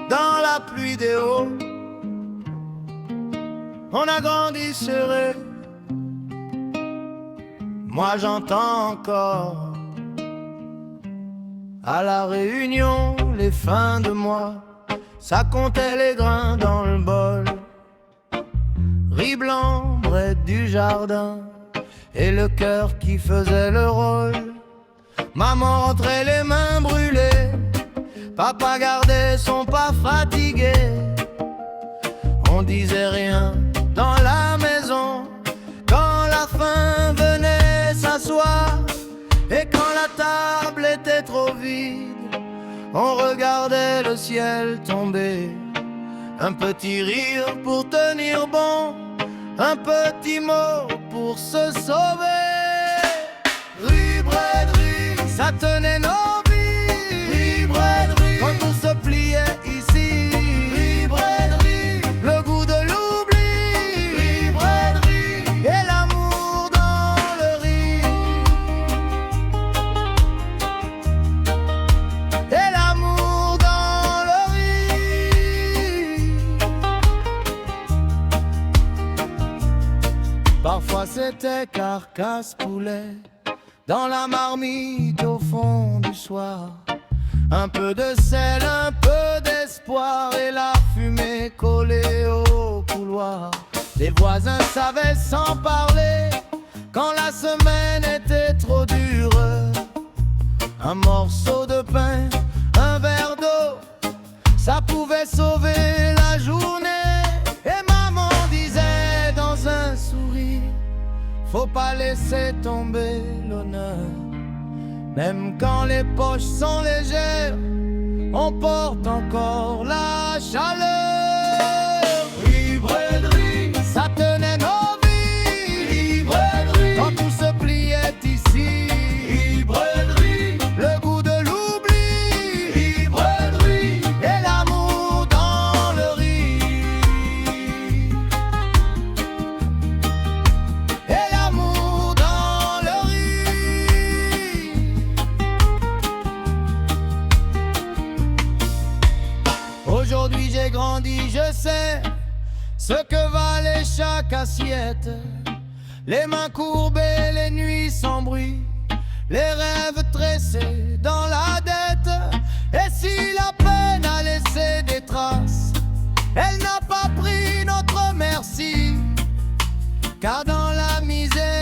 dans la pluie des hauts. On a grandi serré, moi j'entends encore à la réunion les fins de mois, ça comptait les grains dans le bol. Riz blanc, près du jardin, et le cœur qui faisait le rôle. Maman rentrait les mains brûlées, papa gardait son pas fatigué. On disait rien dans la maison quand la faim venait s'asseoir. Et quand la table était trop vide, on regardait le ciel tomber. Un petit rire pour tenir bon, un petit mot pour se sauver. Rue Brédry, ça tenait nos vies. Rue Brédry, quand on se pliait ici. Rue Brédry, le goût de l'oubli. Rue Brédry, et l'amour dans le riz. Et l'amour dans le riz. Parfois c'était carcasse poulet dans la marmite au fond du soir. Un peu de sel, un peu d'espoir, et la fumée collée au couloir. Les voisins savaient sans parler quand la semaine était trop dure. Un morceau de pain, un verre d'eau, ça pouvait sauver la journée. Et maman disait dans un sourire, faut pas laisser tomber l'honneur. Même quand les poches sont légères, on porte encore la chaleur. Rue Brédry, ça tenait nos vies. Rue Brédry, quand tout se pliait ici. Rue Brédry, le goût de l'oubli. Rue Brédry, et l'amour dans le riz. Et l'amour dans le riz. Aujourd'hui j'ai grandi, je sais ce que valait chaque assiette. Les mains courbées, les nuits sans bruit, les rêves tressés dans la dette. Et si la peine a laissé des traces, elle n'a pas pris notre merci. Car dans la misère